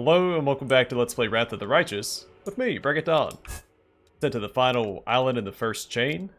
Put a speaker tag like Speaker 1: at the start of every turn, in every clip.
Speaker 1: Hello and welcome back to Let's Play Wrath of the Righteous with me, Bring It On. Sent to the final island in the first chain.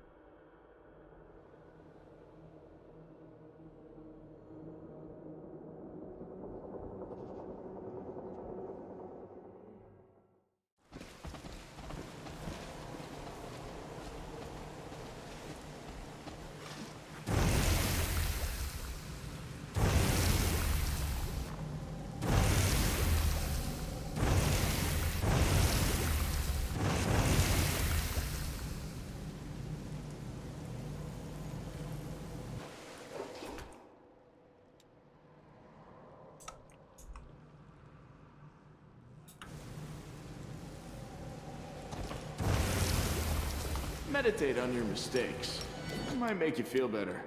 Speaker 2: Meditate on your mistakes. It might make you feel better.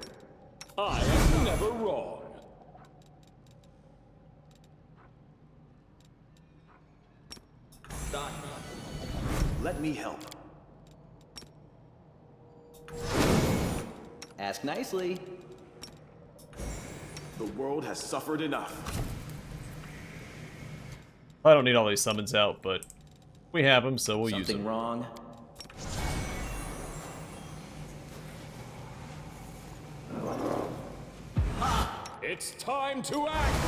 Speaker 3: I am never wrong.
Speaker 4: Let me help. Ask nicely.
Speaker 2: The world has suffered enough.
Speaker 1: I don't need all these summons out, but we have them, so we'll use them.
Speaker 4: Something wrong?
Speaker 3: It's time to act!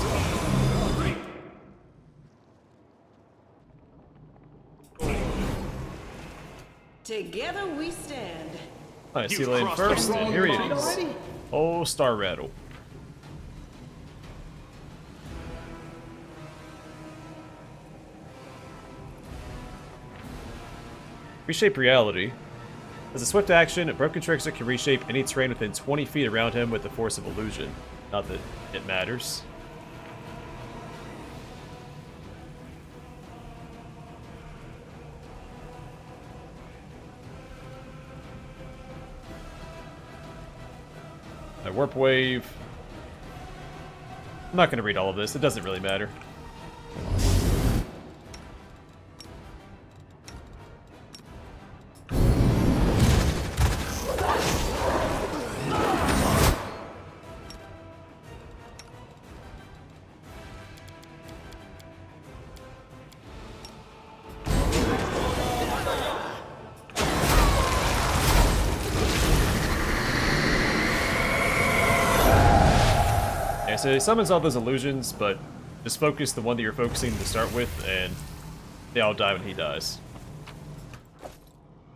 Speaker 5: Together we stand.
Speaker 1: I see Lane first, and here he is. Oh, Star Rattle. Reshape reality. As a swift action, a broken trickster can reshape any terrain within 20 feet around him with the force of illusion. Not that it matters. A warp wave. I'm not going to read all of this. It doesn't really matter. So he summons all those illusions, but just focus the one that you're focusing to start with, and they all die when he dies.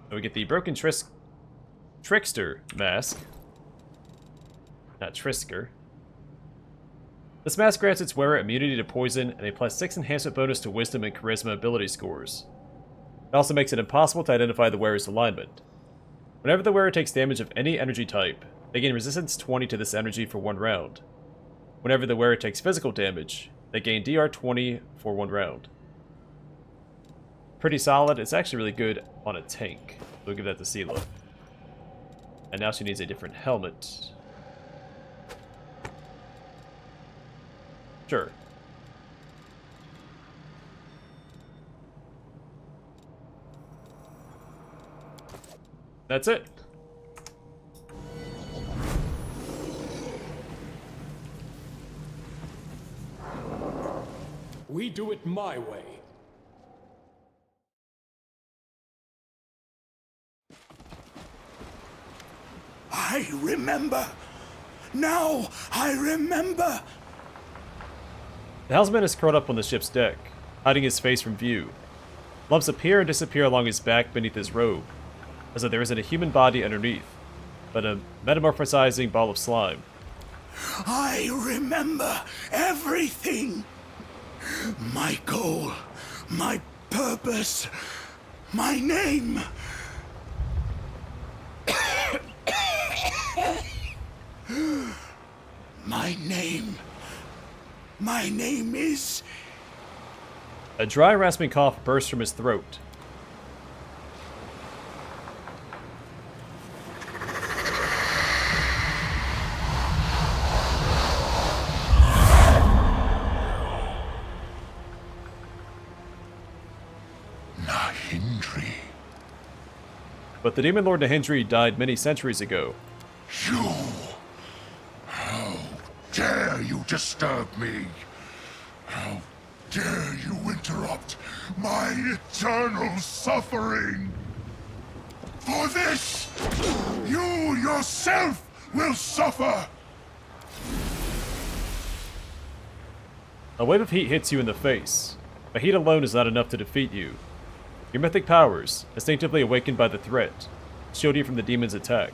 Speaker 1: And we get the Broken Trickster mask. Not Trisker. This mask grants its wearer immunity to poison and a +6 enhancement bonus to Wisdom and Charisma ability scores. It also makes it impossible to identify the wearer's alignment. Whenever the wearer takes damage of any energy type, they gain resistance 20 to this energy for 1 round. Whenever the wearer takes physical damage, they gain DR 20 for 1 round. Pretty solid. It's actually really good on a tank. We'll give that to Sela. And now she needs a different helmet. Sure. That's it.
Speaker 3: We do it my way.
Speaker 6: I remember. Now I remember.
Speaker 1: The helmsman is curled up on the ship's deck, hiding his face from view. Lumps appear and disappear along his back beneath his robe, as though there isn't a human body underneath, but a metamorphosizing ball of slime.
Speaker 6: I remember everything. My goal, my purpose, my name. My name is...
Speaker 1: A dry, rasping cough bursts from his throat.
Speaker 6: Nahydri.
Speaker 1: But the Demon Lord Nahydri died many centuries ago.
Speaker 6: You! How dare you disturb me? How dare you interfere? my eternal suffering. For this, you yourself will suffer.
Speaker 1: A wave of heat hits you in the face, but heat alone is not enough to defeat you. Your mythic powers, instinctively awakened by the threat, shield you from the demon's attack.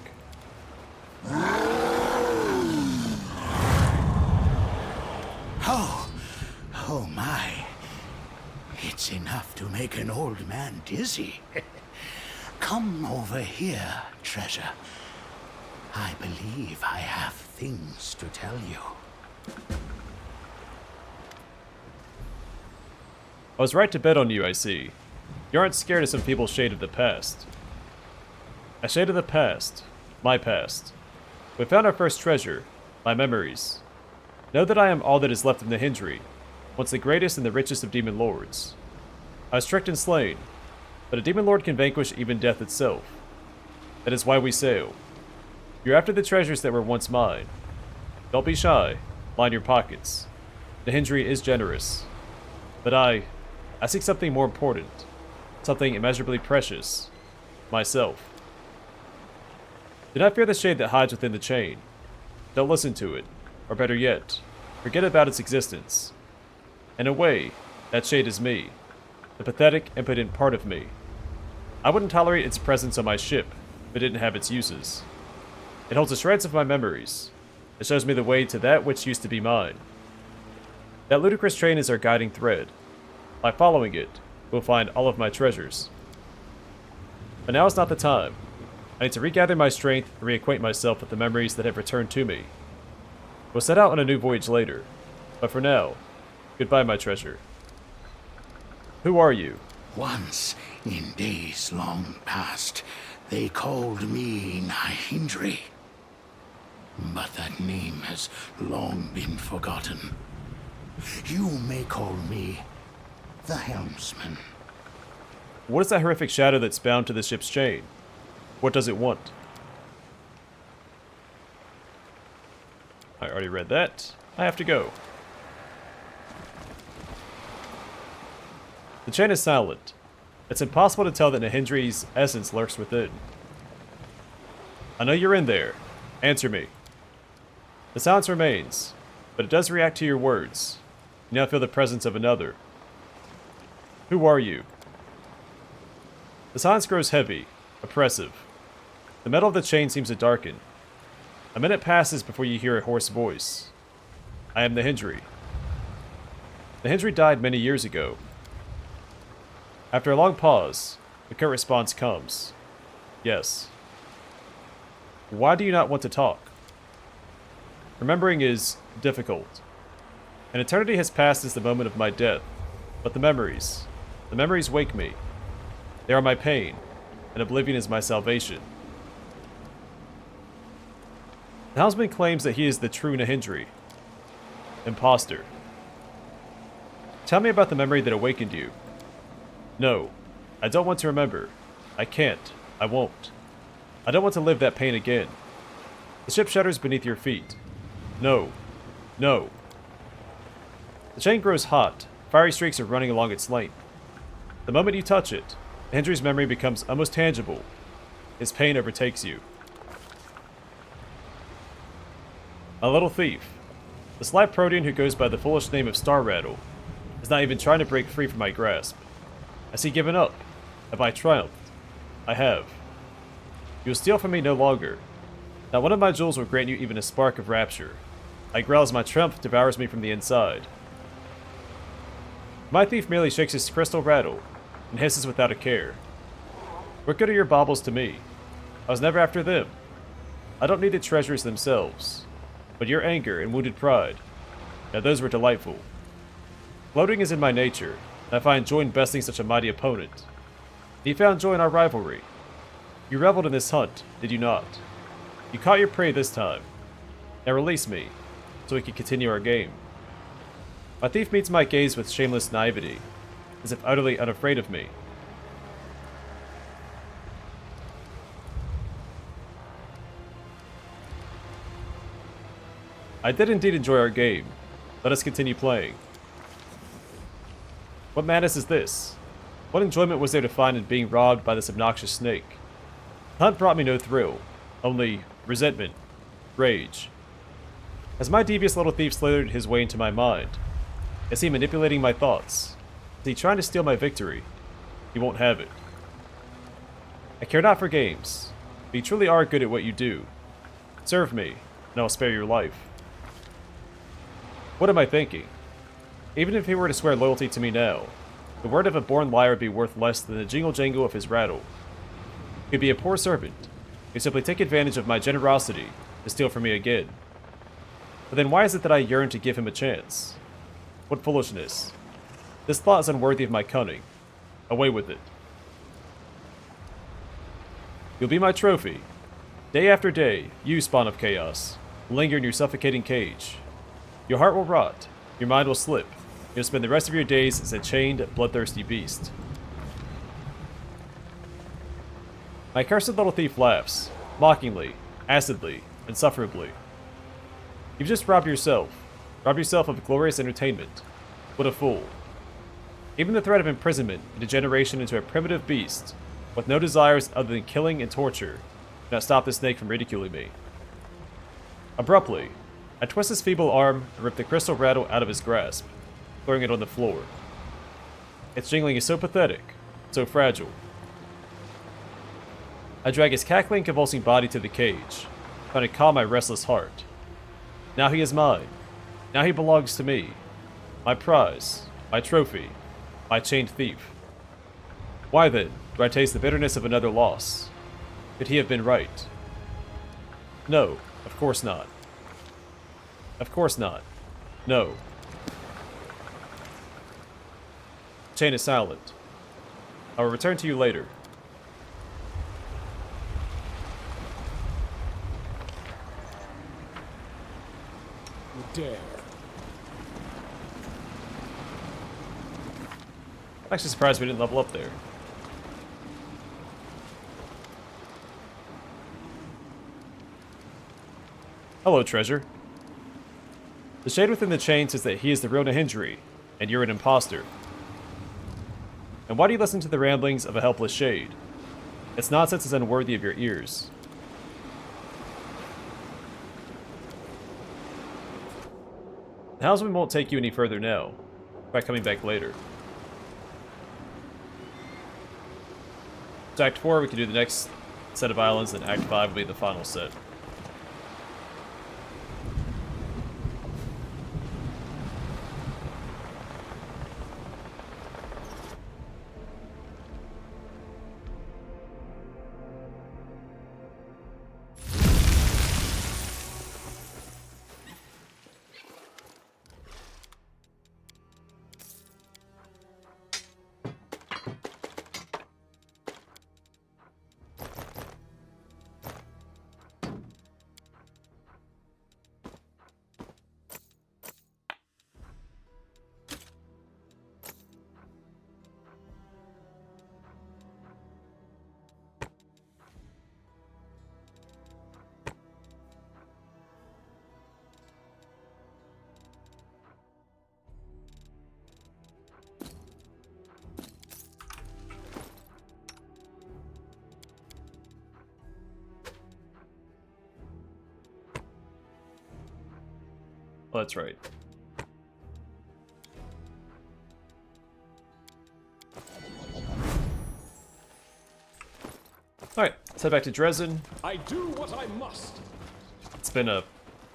Speaker 6: Oh my. It's enough to make an old man dizzy. Come over here, treasure. I believe I have things to tell you.
Speaker 1: I was right to bet on you, I see. You aren't scared of some feeble shade of the past. A shade of the past. My past. We found our first treasure. My memories. Know that I am all that is left of Nahydri, once the greatest and the richest of demon lords. I was tricked and slain, but a demon lord can vanquish even death itself. That is why we sail. You're after the treasures that were once mine. Don't be shy. Line your pockets. Nahydri is generous. But I seek something more important. Something immeasurably precious. Myself. Do not fear the shade that hides within the chain. Don't listen to it. Or better yet, forget about its existence. In a way, that shade is me. The pathetic, impotent part of me. I wouldn't tolerate its presence on my ship if it didn't have its uses. It holds the shreds of my memories. It shows me the way to that which used to be mine. That ludicrous train is our guiding thread. By following it, we'll find all of my treasures. But now is not the time. I need to regather my strength and reacquaint myself with the memories that have returned to me. We'll set out on a new voyage later. But for now, goodbye, my treasure. Who are you?
Speaker 6: Once, in days long past, they called me Nahydri. But that name has long been forgotten. You may call me the helmsman.
Speaker 1: What is that horrific shadow that's bound to the ship's chain? What does it want? I already read that. I have to go. The chain is silent. It's impossible to tell that Nahydri's essence lurks within. I know you're in there. Answer me. The silence remains, but it does react to your words. You now feel the presence of another. Who are you? The silence grows heavy, oppressive. The metal of the chain seems to darken. A minute passes before you hear a hoarse voice. I am Nahydri. Nahydri died many years ago. After a long pause, the curt response comes. Yes. Why do you not want to talk? Remembering is difficult. An eternity has passed since the moment of my death, but the memories wake me. They are my pain, and oblivion is my salvation. The helmsman claims that he is the true Nahydri. Imposter. Tell me about the memory that awakened you. No, I don't want to remember. I can't. I won't. I don't want to live that pain again. The ship shudders beneath your feet. No. No. The chain grows hot. Fiery streaks are running along its length. The moment you touch it, Nahydri's memory becomes almost tangible. His pain overtakes you. A little thief. The sly protean who goes by the foolish name of Star Rattle is not even trying to break free from my grasp. Has he given up? Have I triumphed? I have. You will steal from me no longer. Not one of my jewels will grant you even a spark of rapture. I growl as my triumph devours me from the inside. My thief merely shakes his crystal rattle and hisses without a care. What good are your baubles to me? I was never after them. I don't need the treasures themselves, but your anger and wounded pride. Now those were delightful. Gloating is in my nature, and I find joy in besting such a mighty opponent. He found joy in our rivalry. You reveled in this hunt, did you not? You caught your prey this time. Now release me, so we can continue our game. My thief meets my gaze with shameless naivety, as if utterly unafraid of me. I did indeed enjoy our game. Let us continue playing. What madness is this? What enjoyment was there to find in being robbed by this obnoxious snake? The hunt brought me no thrill, only resentment, rage. Has my devious little thief slithered his way into my mind? Is he manipulating my thoughts? Is he trying to steal my victory? He won't have it. I care not for games, but you truly are good at what you do. Serve me, and I'll spare your life. What am I thinking? Even if he were to swear loyalty to me now, the word of a born liar would be worth less than the jingle-jangle of his rattle. He'd be a poor servant, who'd simply take advantage of my generosity to steal from me again. But then why is it that I yearn to give him a chance? What foolishness. This thought is unworthy of my cunning. Away with it. You'll be my trophy. Day after day, you, spawn of chaos, linger in your suffocating cage. Your heart will rot, your mind will slip. You'll spend the rest of your days as a chained, bloodthirsty beast. My cursed little thief laughs, mockingly, acidly, insufferably. You've just robbed yourself of glorious entertainment. What a fool. Even the threat of imprisonment and degeneration into a primitive beast, with no desires other than killing and torture, did not stop the snake from ridiculing me. Abruptly, I twist his feeble arm and rip the crystal rattle out of his grasp, throwing it on the floor. Its jingling is so pathetic, so fragile. I drag his cackling, convulsing body to the cage, trying to calm my restless heart. Now he is mine. Now he belongs to me. My prize, my trophy, my chained thief. Why then do I taste the bitterness of another loss? Could he have been right? No, of course not. Of course not. No. The chain is silent. I will return to you later.
Speaker 3: You dare.
Speaker 1: I'm actually surprised we didn't level up there. Hello, treasure. The shade within the chain says that he is the real Nahydri, and you're an imposter. And why do you listen to the ramblings of a helpless shade? Its nonsense is unworthy of your ears. The helmsman won't take you any further now. Try coming back later. So Act 4, we can do the next set of islands, and Act 5 will be the final set. Oh, that's right. Alright, let's head back to Drezen.
Speaker 3: I do what I must.
Speaker 1: It's been a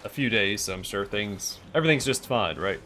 Speaker 1: few days, so I'm sure everything's just fine, right?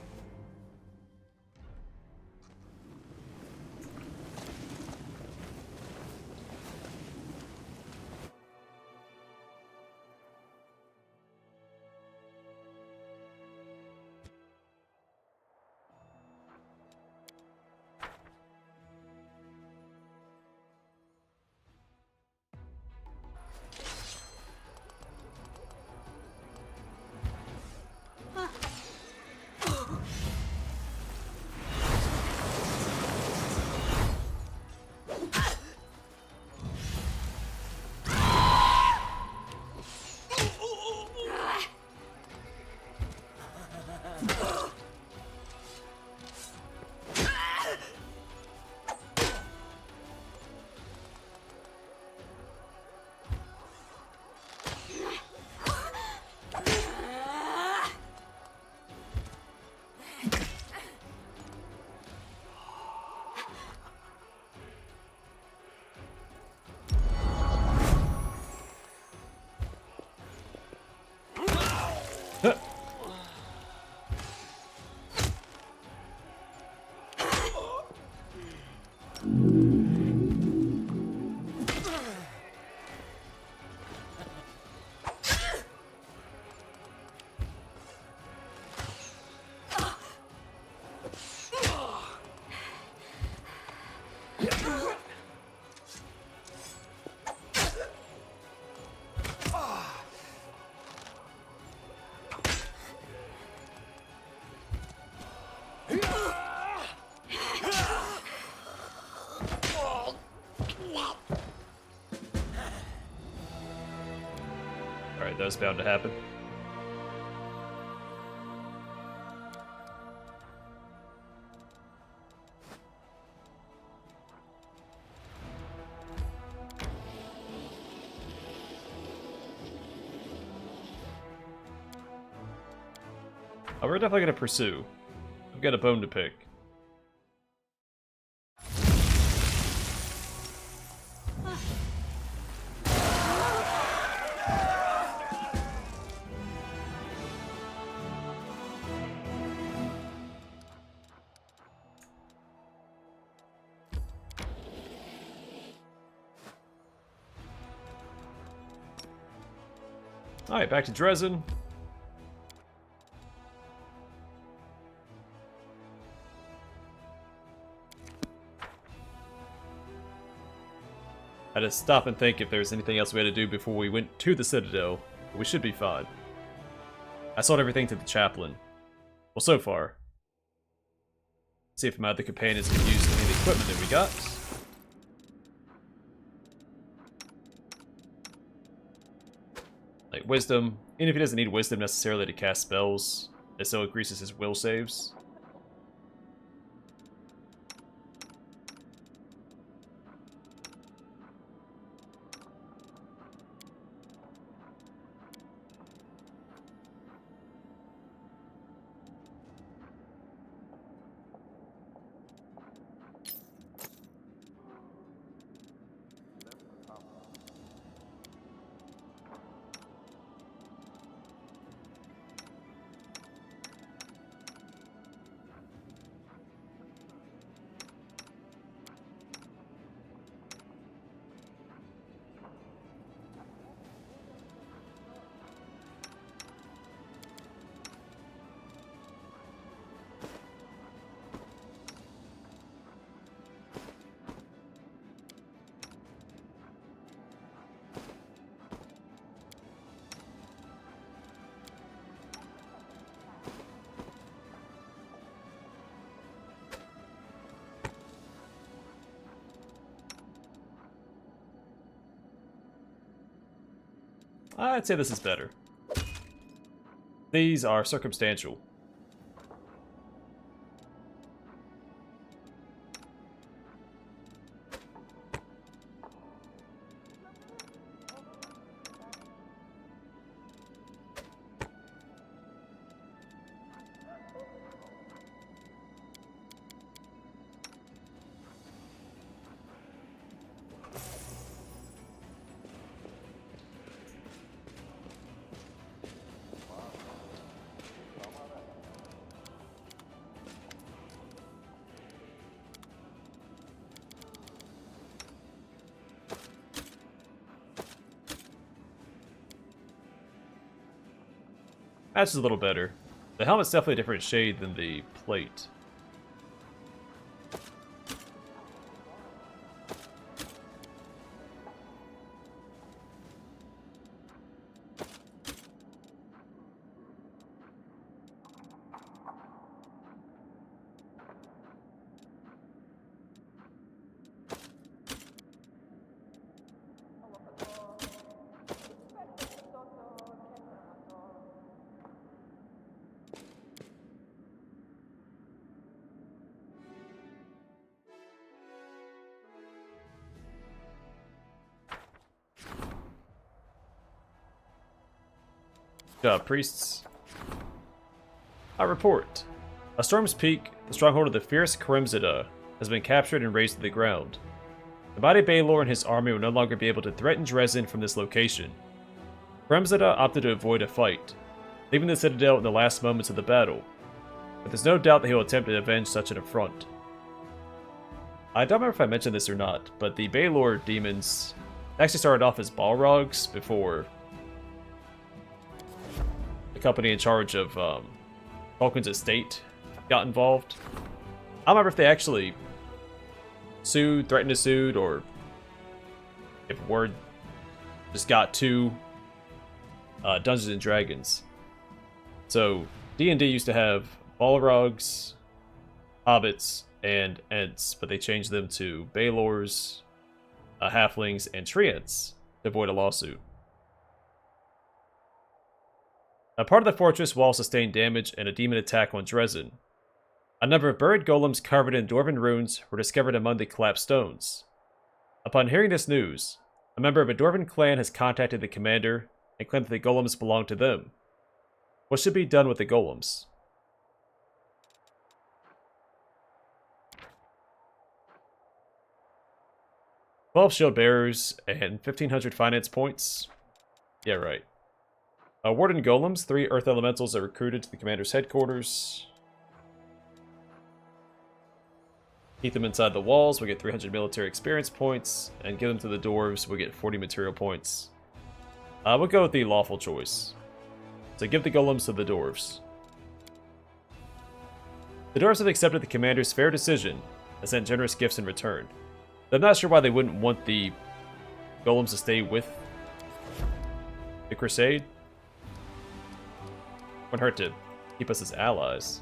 Speaker 1: Alright, that was bound to happen. Oh, we're definitely gonna pursue. We've got a bone to pick. Alright, back to Drezen. I had to stop and think if there was anything else we had to do before we went to the Citadel, but we should be fine. I sold everything to the Chaplain. Well, so far. See if my other companions can use any of the equipment that we got. Like Wisdom. Even if he doesn't need Wisdom necessarily to cast spells, it still increases his will saves. I'd say this is better. These are circumstantial. That's a little better. The helmet's definitely a different shade than the plate. Priests. I report. A Storm's Peak, the stronghold of the fierce Cremsida, has been captured and razed to the ground. The mighty Baylor and his army will no longer be able to threaten Drezen from this location. Cremsida opted to avoid a fight, leaving the Citadel in the last moments of the battle, but there's no doubt that he will attempt to avenge such an affront. I don't remember if I mentioned this or not, but the Baylor demons actually started off as Balrogs before the company in charge of Vulcan's estate got involved. I don't remember if they actually sued, threatened to sue, or if word just got to Dungeons and Dragons. So D&D used to have Balrogs, Hobbits, and Ents, but they changed them to Baelors, Halflings, and Treants to avoid a lawsuit. A part of the fortress wall sustained damage and a demon attack on Drezen. A number of buried golems covered in dwarven runes were discovered among the collapsed stones. Upon hearing this news, a member of a dwarven clan has contacted the commander and claimed that the golems belong to them. What should be done with the golems? 12 shield bearers and 1,500 finance points. Yeah, right. Warden golems, 3 earth elementals are recruited to the commander's headquarters. Keep them inside the walls, we get 300 military experience points, and give them to the dwarves, we get 40 material points. We'll go with the lawful choice. So give the golems to the dwarves. The dwarves have accepted the commander's fair decision and sent generous gifts in return. I'm not sure why they wouldn't want the golems to stay with the Crusade. Wouldn't hurt to keep us as allies.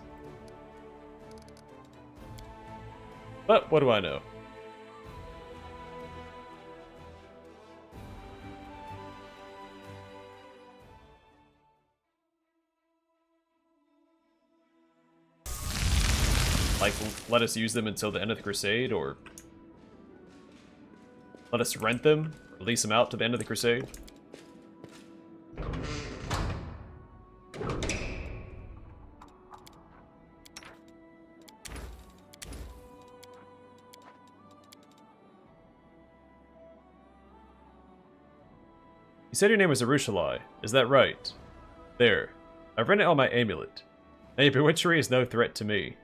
Speaker 1: But what do I know? Like, let us use them until the end of the Crusade, or let us rent them, release them out to the end of the Crusade? You said your name was Arushalai, is that right? There. I've written it on my amulet. Now your bewitchery is no threat to me.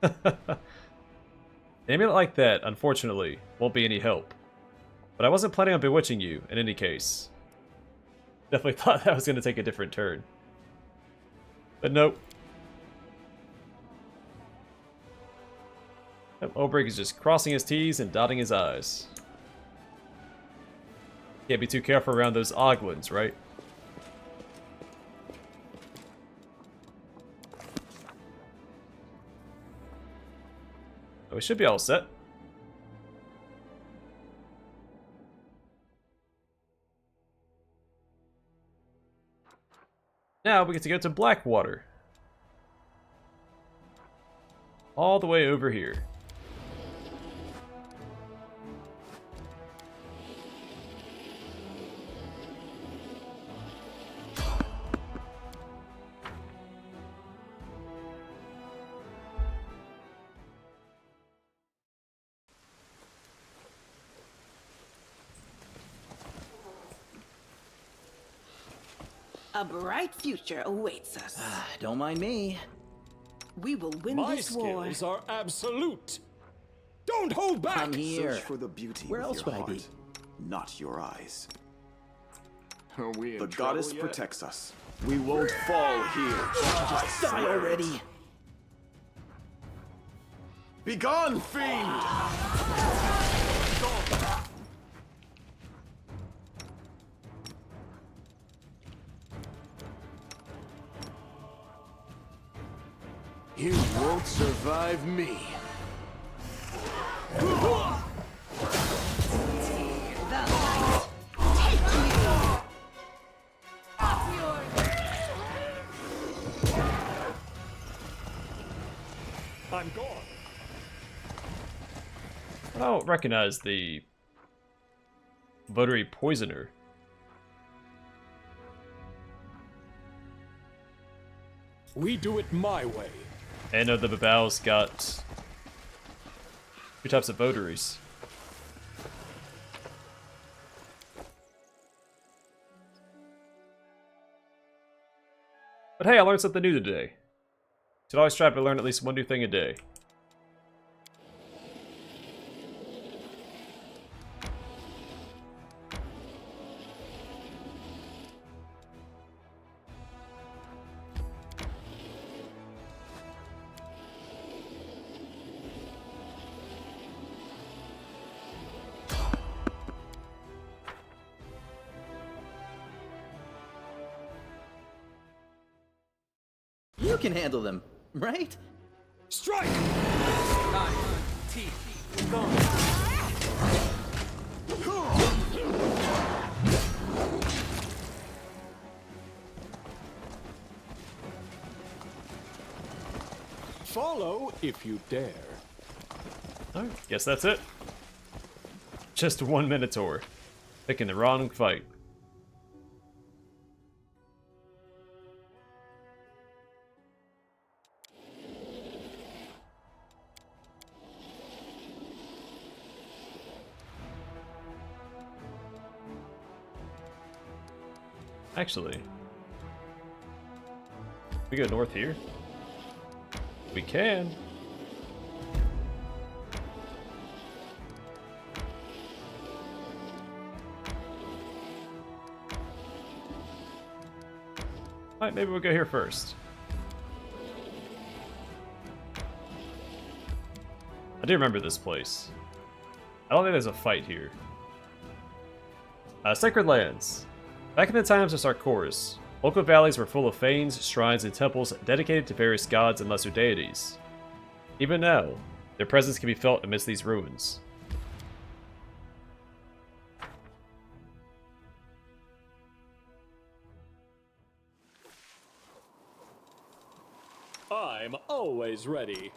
Speaker 1: An amulet like that, unfortunately, won't be any help. But I wasn't planning on bewitching you, in any case. Definitely thought that was going to take a different turn. But nope. Obrig is just crossing his T's and dotting his I's. Can't be too careful around those oglins, right? We should be all set. Now we get to go to Blackwater. All the way over here.
Speaker 5: A bright future awaits us.
Speaker 4: Don't mind me.
Speaker 5: We will win
Speaker 3: My
Speaker 5: this war.
Speaker 3: skills are absolute. Don't hold back.
Speaker 4: I'm here.
Speaker 2: Search for the beauty
Speaker 4: Where
Speaker 2: with
Speaker 4: else
Speaker 2: your
Speaker 4: would I
Speaker 2: heart,
Speaker 4: be?
Speaker 2: not your eyes.
Speaker 3: Are we in
Speaker 2: The
Speaker 3: trouble
Speaker 2: goddess
Speaker 3: yet?
Speaker 2: protects us. We won't fall here. I
Speaker 4: Die
Speaker 2: swear it.
Speaker 4: already.
Speaker 2: Begone, fiend! You won't survive me.
Speaker 5: The light. Take me.
Speaker 3: I'm gone.
Speaker 1: I don't recognize the Votary Poisoner.
Speaker 3: We do it my way.
Speaker 1: I know the Babao's got 2 types of votaries. But hey, I learned something new today. Should always strive to learn at least one new thing a day.
Speaker 4: You can handle them, right?
Speaker 3: Strike! Follow if you dare.
Speaker 1: Alright, guess that's it. Just one Minotaur. Picking the wrong fight. Actually, we go north here? We can. Alright, maybe we'll go here first. I do remember this place. I don't think there's a fight here. Sacred Lands. Back in the times of Sarkoris, local valleys were full of fanes, shrines, and temples dedicated to various gods and lesser deities. Even now, their presence can be felt amidst these ruins.
Speaker 3: I'm always ready.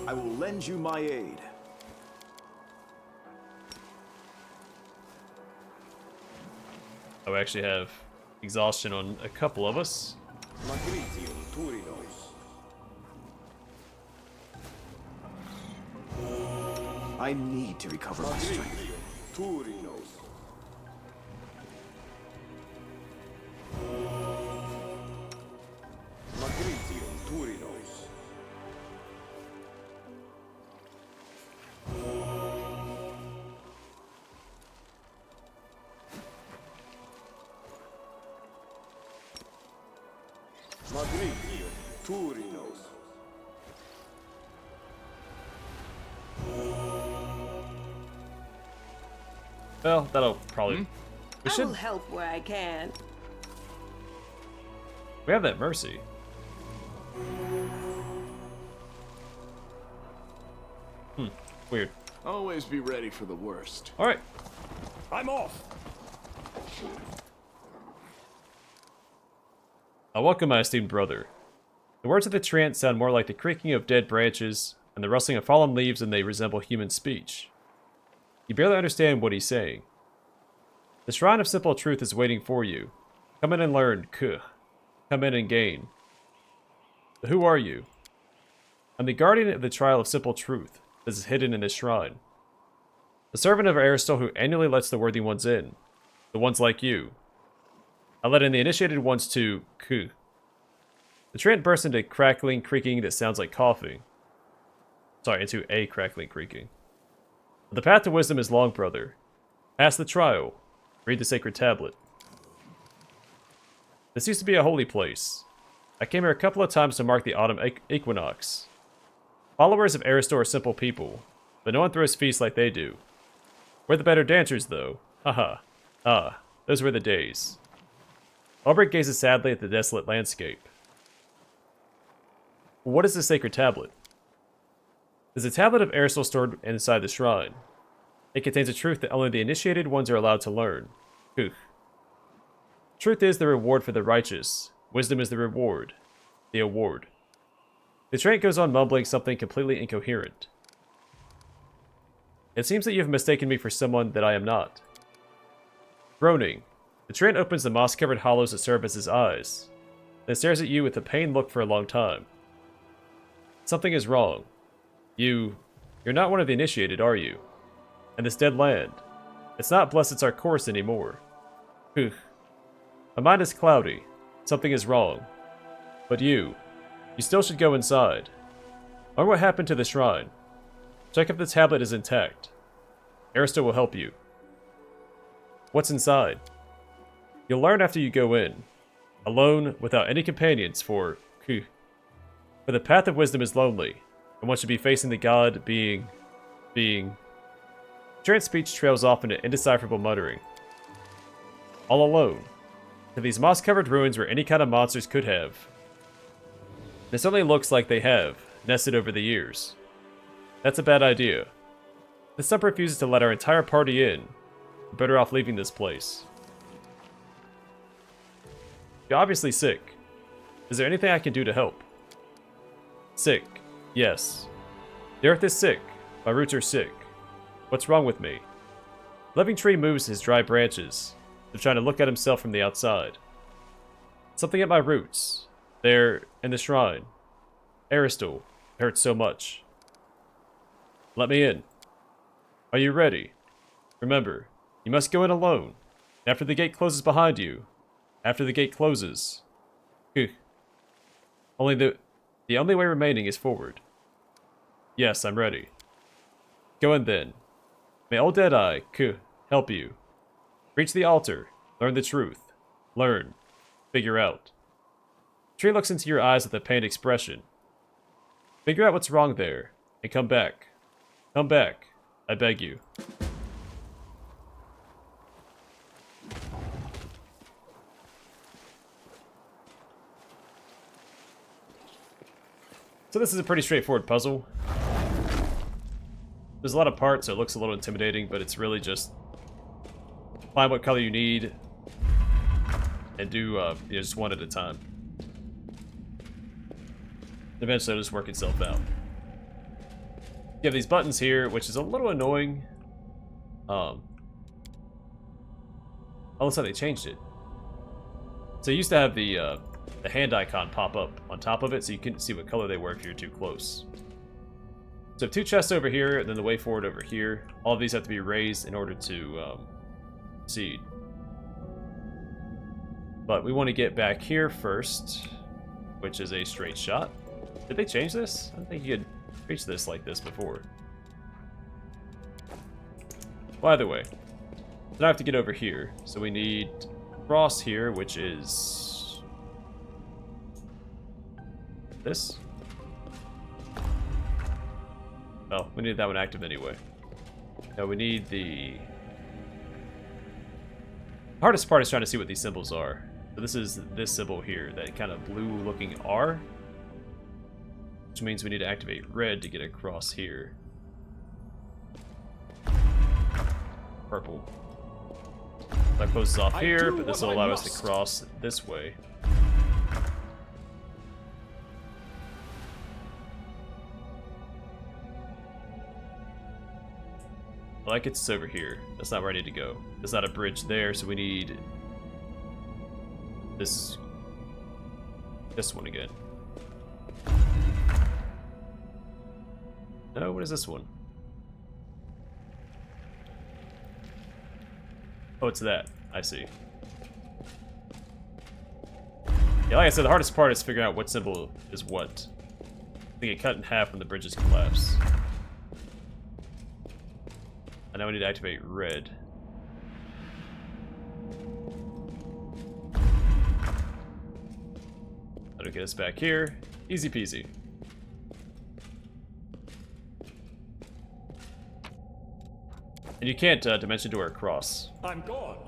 Speaker 4: I will lend you my aid.
Speaker 1: I actually have exhaustion on a couple of us.
Speaker 4: I need to recover my strength.
Speaker 1: Well, that'll probably... We
Speaker 5: I
Speaker 1: should...
Speaker 5: will help where I can.
Speaker 1: We have that mercy. Weird.
Speaker 2: Always be ready for the worst.
Speaker 1: Alright.
Speaker 3: I'm off.
Speaker 1: I welcome my esteemed brother. The words of the trance sound more like the creaking of dead branches and the rustling of fallen leaves than they resemble human speech. You barely understand what he's saying. The Shrine of Simple Truth is waiting for you. Come in and learn, kuh. Come in and gain. But who are you? I'm the guardian of the Trial of Simple Truth that is hidden in this shrine. The servant of Erastil who annually lets the worthy ones in. The ones like you. I let in the initiated ones to kuh. The trance bursts into crackling, creaking that sounds like coughing. Sorry, into a crackling, creaking. The path to wisdom is long, brother. Pass the trial. Read the sacred tablet. This used to be a holy place. I came here a couple of times to mark the autumn equinox. Followers of Erastil are simple people, but no one throws feasts like they do. We're the better dancers, though. Haha. Ah, those were the days. Albrecht gazes sadly at the desolate landscape. What is the sacred tablet? There's a tablet of Erastil stored inside the shrine. It contains a truth that only the initiated ones are allowed to learn. Kuch. Truth is the reward for the righteous. Wisdom is the reward. The award. The trance goes on mumbling something completely incoherent. It seems that you have mistaken me for someone that I am not. Groaning, the trance opens the moss-covered hollows that serve as his eyes, then stares at you with a pained look for a long time. Something is wrong. You're not one of the initiated, are you? And this dead land, it's not blessed Sarkoris anymore. Whew. My mind is cloudy. Something is wrong. But you still should go inside. Learn what happened to the shrine. Check if the tablet is intact. Erastil will help you. What's inside? You'll learn after you go in. Alone, without any companions, for the path of wisdom is lonely, and one should be facing the god being. Trance speech trails off into indecipherable muttering. All alone, to these moss-covered ruins where any kind of monsters could have. It certainly looks like they have, nested over the years. That's a bad idea. The sub refuses to let our entire party in. We're better off leaving this place. You're obviously sick. Is there anything I can do to help? Sick. Yes. The earth is sick. My roots are sick. What's wrong with me? Living tree moves his dry branches. They're trying to look at himself from the outside. Something at my roots. There, in the shrine. Erastil. It hurts so much. Let me in. Are you ready? Remember, you must go in alone. After the gate closes behind you. After the gate closes. Only the only way remaining is forward. Yes, I'm ready. Go in then. May old Deadeye, help you. Reach the altar. Learn the truth. Learn. Figure out. Tree looks into your eyes with a pained expression. Figure out what's wrong there, and come back. Come back. I beg you. So this is a pretty straightforward puzzle. There's a lot of parts, so it looks a little intimidating, but it's really just find what color you need and do just one at a time. Eventually it'll just work itself out. You have these buttons here, which is a little annoying. All of a sudden they changed it. So you used to have the hand icon pop up on top of it, so you couldn't see what color they were if you're too close. So two chests over here, and then the way forward over here. All of these have to be raised in order to proceed. But we want to get back here first, which is a straight shot. Did they change this? I don't think you could reach this like this before. Well, either way. Then I have to get over here. So we need cross here, which is this. Oh, we need that one active anyway. Now we need the hardest part is trying to see what these symbols are. So this is this symbol here, that kind of blue looking R, which means we need to activate red to get across here. Purple. That closes off here, but this will allow us to cross this way. Like it's over here. That's not where I need to go. There's not a bridge there, so we need this one again. No, what is this one? Oh, it's that. I see. Yeah, like I said, the hardest part is figuring out what symbol is what. They get cut in half when the bridges collapse. And now we need to activate red. That'll get us back here. Easy peasy. And you can't dimension door across.
Speaker 3: I'm gone.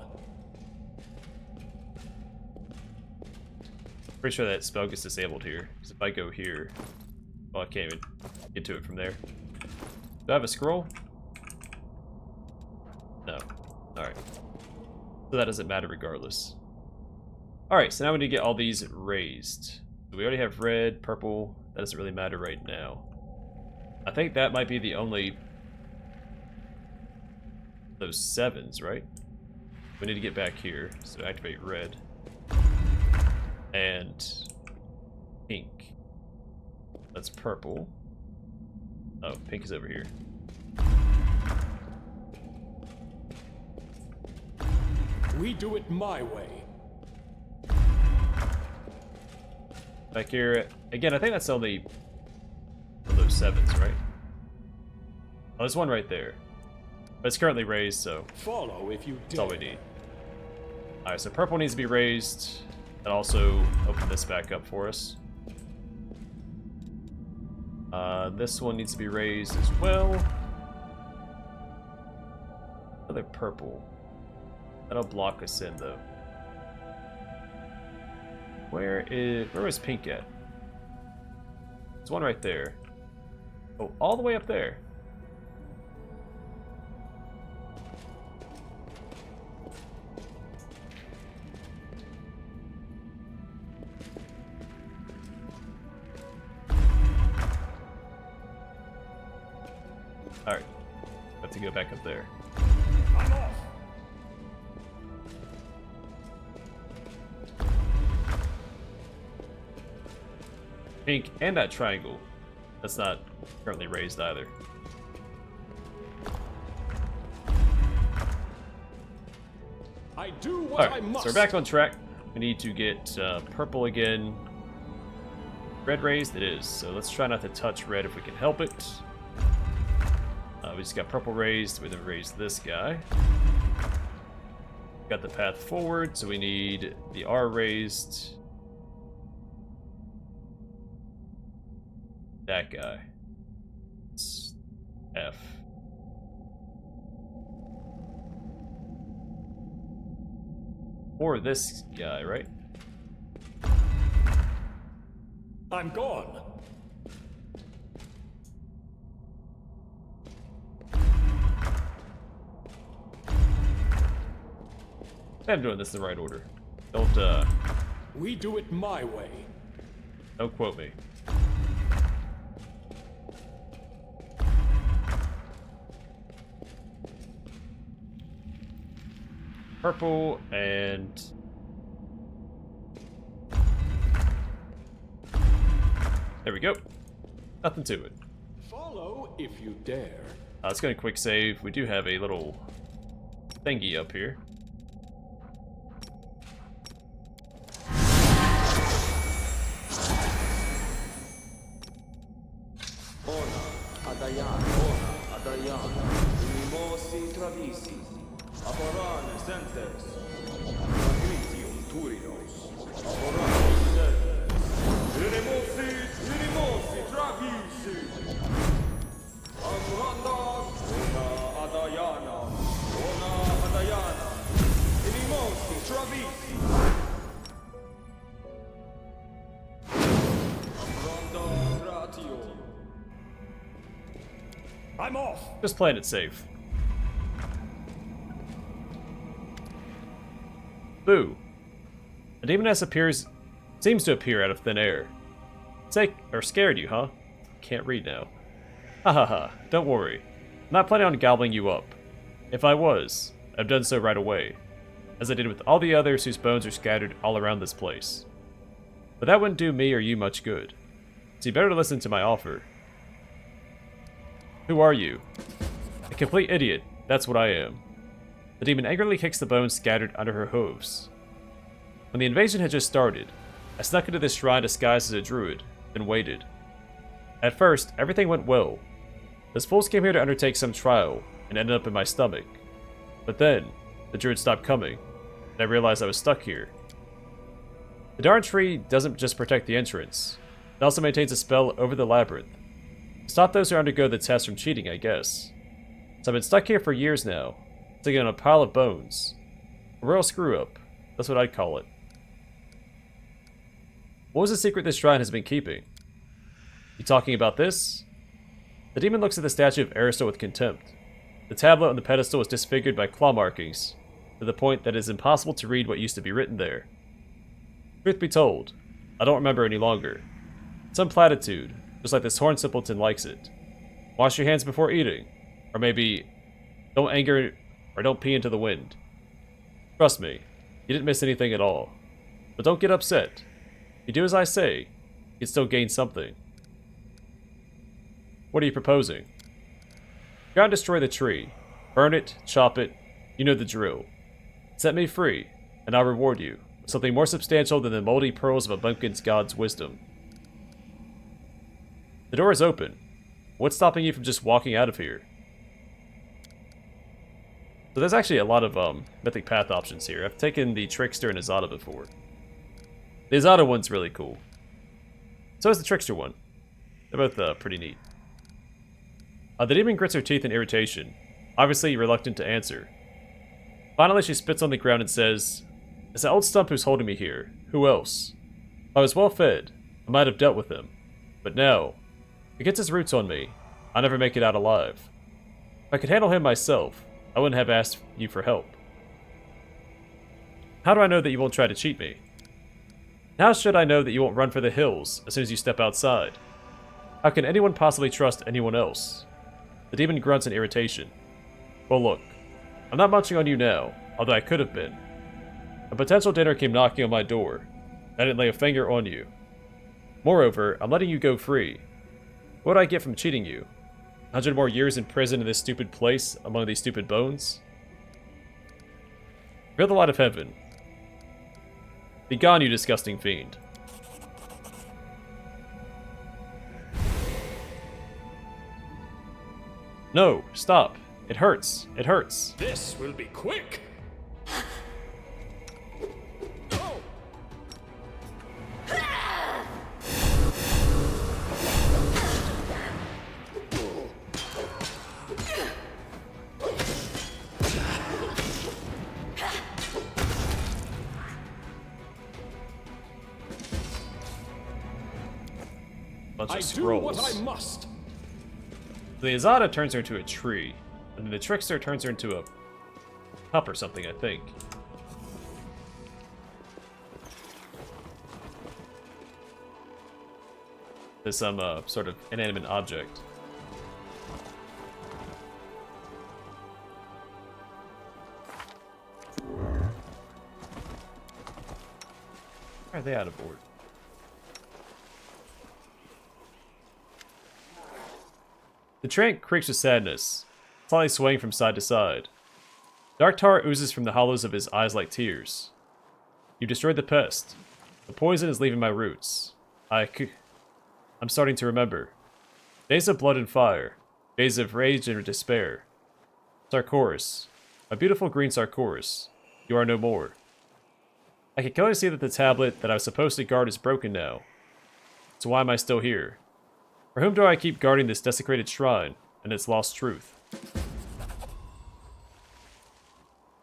Speaker 1: Pretty sure that spell gets disabled here. Because if I go here, well, I can't even get to it from there. Do I have a scroll? No. Alright. So that doesn't matter regardless. Alright, so now we need to get all these raised. So we already have red, purple. That doesn't really matter right now. I think that might be the only those 7s, right? We need to get back here, so activate red. And pink. That's purple. Oh, pink is over here.
Speaker 3: We do it my way.
Speaker 1: Back here, again, I think that's only one of those 7s, right? Oh, there's one right there. But it's currently raised, so
Speaker 3: Follow if you
Speaker 1: that's
Speaker 3: dare.
Speaker 1: all we need. Alright, so purple needs to be raised. And also open this back up for us. This one needs to be raised as well. Another purple. That'll block us in, though. Where is pink at? There's one right there. Oh, all the way up there. Alright. Have to go back up there.
Speaker 3: I'm off.
Speaker 1: Pink and that triangle. That's not currently raised either.
Speaker 3: I do what I
Speaker 1: Alright,
Speaker 3: must.
Speaker 1: so we're back on track. We need to get purple again. Red raised? It is. So let's try not to touch red if we can help it. We just got purple raised. We then raised this guy. Got the path forward, so we need the R raised. That guy. It's F. Or this guy, right?
Speaker 3: I'm gone.
Speaker 1: I'm doing this in the right order. Don't
Speaker 3: We do it my way.
Speaker 1: don't quote me. Purple and there we go. Nothing to it.
Speaker 3: Follow if you dare.
Speaker 1: Let's go and quick save. We do have a little thingy up here.
Speaker 3: I'm off.
Speaker 1: Just playing it safe. Boo. A demoness seems to appear out of thin air. Scared you, huh? Can't read now. Ha ha ha, don't worry. I'm not planning on gobbling you up. If I was, I've done so right away, as I did with all the others whose bones are scattered all around this place. But that wouldn't do me or you much good, so you better listen to my offer. Who are you? A complete idiot, that's what I am. The demon angrily kicks the bones scattered under her hooves. When the invasion had just started, I snuck into this shrine disguised as a druid, then waited. At first, everything went well. Those fools came here to undertake some trial, and ended up in my stomach. But then, the druid stopped coming, and I realized I was stuck here. The darn tree doesn't just protect the entrance, it also maintains a spell over the labyrinth. To stop those who undergo the test from cheating, I guess. So I've been stuck here for years now, sitting on a pile of bones. A royal screw-up, that's what I'd call it. What was the secret this shrine has been keeping? You talking about this? The demon looks at the statue of Erastil with contempt. The tablet on the pedestal is disfigured by claw markings, to the point that it is impossible to read what used to be written there. Truth be told, I don't remember any longer. Some platitude, just like this horn simpleton likes it. Wash your hands before eating, or maybe, don't anger or don't pee into the wind. Trust me, you didn't miss anything at all. But don't get upset. If you do as I say, you can still gain something. What are you proposing? Go and destroy the tree. Burn it, chop it, you know the drill. Set me free, and I'll reward you with something more substantial than the moldy pearls of a bumpkin's god's wisdom. The door is open. What's stopping you from just walking out of here? So there's actually a lot of Mythic Path options here. I've taken the Trickster and Azada before. The Azada one's really cool. So is the Trickster one. They're both pretty neat. The demon grits her teeth in irritation, obviously reluctant to answer. Finally, she spits on the ground and says, "It's the old stump who's holding me here. Who else? If I was well fed, I might have dealt with him. But now, he gets his roots on me. I'll never make it out alive. If I could handle him myself, I wouldn't have asked you for help. How do I know that you won't try to cheat me? How should I know that you won't run for the hills as soon as you step outside? How can anyone possibly trust anyone else?" The demon grunts in irritation. "Well, look, I'm not munching on you now, although I could have been. A potential dinner came knocking on my door. I didn't lay a finger on you. Moreover, I'm letting you go free. What do I get from cheating you? 100 more years in prison in this stupid place among these stupid bones? Feel the light of heaven. Be gone, you disgusting fiend." No, stop. It hurts. It hurts.
Speaker 3: This will be quick. Go.
Speaker 1: Bunch
Speaker 3: I
Speaker 1: of
Speaker 3: do
Speaker 1: scrolls.
Speaker 3: what I must.
Speaker 1: The Azada turns her into a tree, and then the Trickster turns her into a pup or something, I think. There's some sort of inanimate object. Why are they out of board? The train creaks with sadness, slightly swaying from side to side. Dark tar oozes from the hollows of his eyes like tears. You destroyed the pest. The poison is leaving my roots. I'm starting to remember. Days of blood and fire. Days of rage and despair. Sarkoris. My beautiful green Sarkoris. You are no more. I can clearly see that the tablet that I was supposed to guard is broken now. So why am I still here? For whom do I keep guarding this desecrated shrine and its lost truth?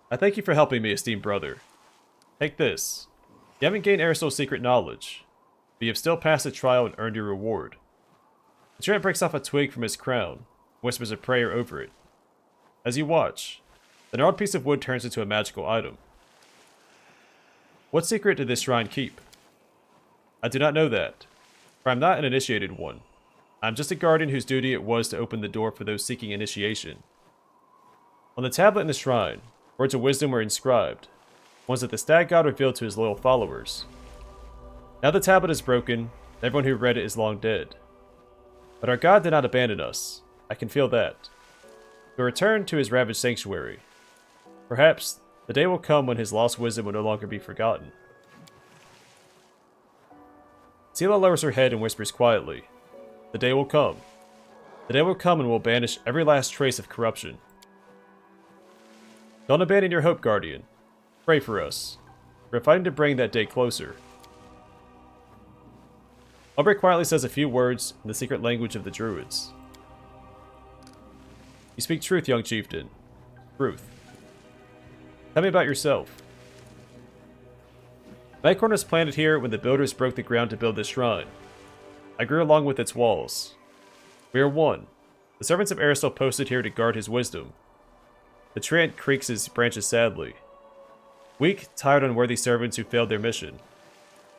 Speaker 1: I thank you for helping me, esteemed brother. Take this. You haven't gained Erastil's secret knowledge, but you have still passed the trial and earned your reward. The treant breaks off a twig from his crown, and whispers a prayer over it. As you watch, the gnarled piece of wood turns into a magical item. What secret did this shrine keep? I do not know that, for I am not an initiated one. I am just a guardian whose duty it was to open the door for those seeking initiation. On the tablet in the shrine, words of wisdom were inscribed, ones that the stag god revealed to his loyal followers. Now the tablet is broken, and everyone who read it is long dead. But our god did not abandon us. I can feel that. He'll return to his ravaged sanctuary. Perhaps the day will come when his lost wisdom will no longer be forgotten. Sela lowers her head and whispers quietly. The day will come. The day will come and will banish every last trace of corruption. Don't abandon your hope, Guardian. Pray for us. We're fighting to bring that day closer. Aubrey quietly says a few words in the secret language of the Druids. You speak truth, young chieftain. Truth. Tell me about yourself. My acorn was planted here when the builders broke the ground to build this shrine. I grew along with its walls. We are one. The servants of Erastil posted here to guard his wisdom. The treant creaks his branches sadly. Weak, tired, unworthy servants who failed their mission.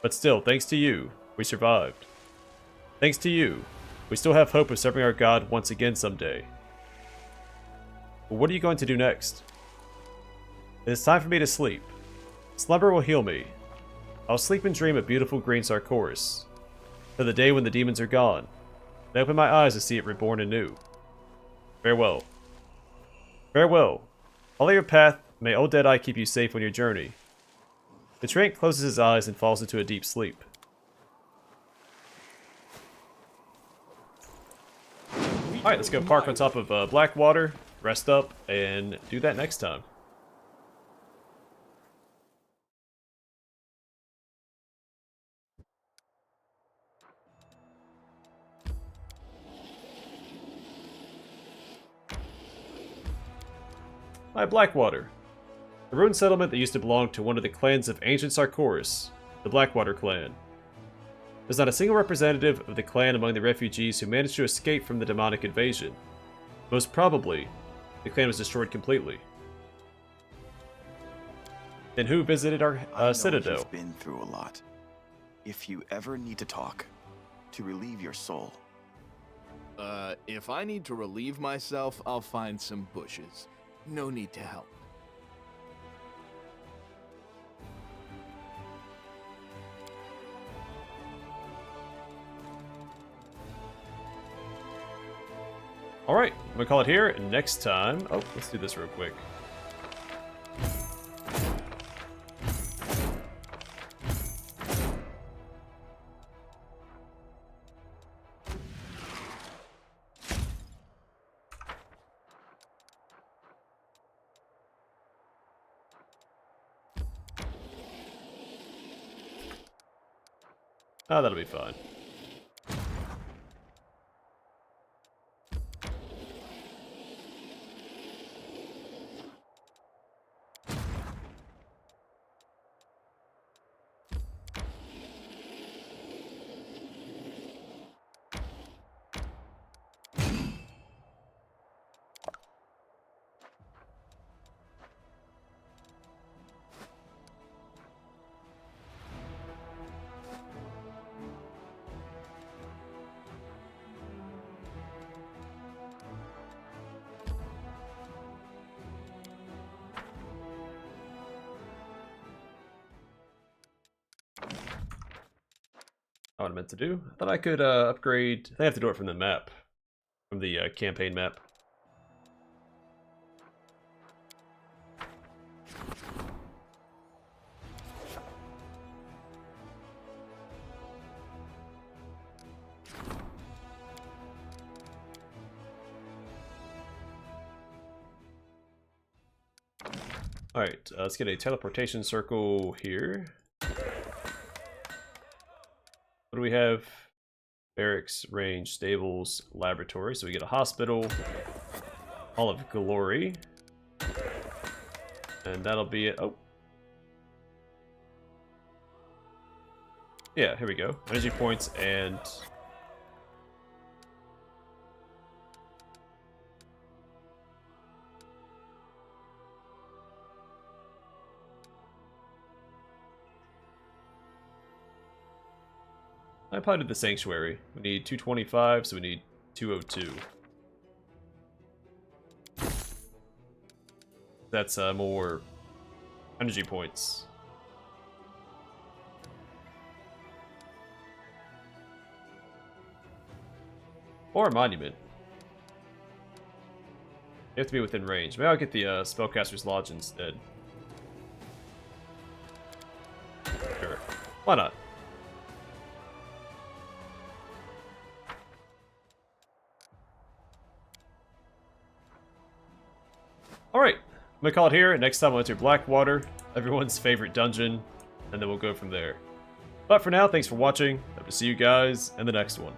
Speaker 1: But still, thanks to you, we survived. Thanks to you, we still have hope of serving our god once again someday. But what are you going to do next? It is time for me to sleep. Slumber will heal me. I'll sleep and dream of beautiful green Sarkoris. To the day when the demons are gone, and I open my eyes to see it reborn anew. Farewell. Farewell. Follow your path, may old Deadeye keep you safe on your journey. The treant closes his eyes and falls into a deep sleep. Alright, let's go park on top of Blackwater. rest up, and do that next time. By Blackwater, a ruined settlement that used to belong to one of the clans of ancient Sarkoris, the Blackwater clan. There's not a single representative of the clan among the refugees who managed to escape from the demonic invasion. Most probably, the clan was destroyed completely. Then who visited our citadel?
Speaker 4: You've been through a lot. If you ever need to talk, to relieve your soul.
Speaker 2: If I need to relieve myself, I'll find some bushes. No need to help.
Speaker 1: Alright, I'm gonna call it here, and next time... Oh, let's do this real quick. Oh, that'll be fine. What I meant to do. I thought I could upgrade. I have to do it from the map, from the campaign map. All right, let's get a teleportation circle here. What do we have? Barracks, range, stables, laboratory. So we get a hospital, Hall of Glory. And that'll be it. Oh. Yeah, here we go. Energy points and... I probably did the Sanctuary. We need 225, so we need 202. That's more energy points. Or a monument. You have to be within range. Maybe I'll get the Spellcaster's Lodge instead. Sure. Why not? Alright, I'm gonna call it here. Next time we'll enter Blackwater, everyone's favorite dungeon, and then we'll go from there. But for now, thanks for watching. Hope to see you guys in the next one.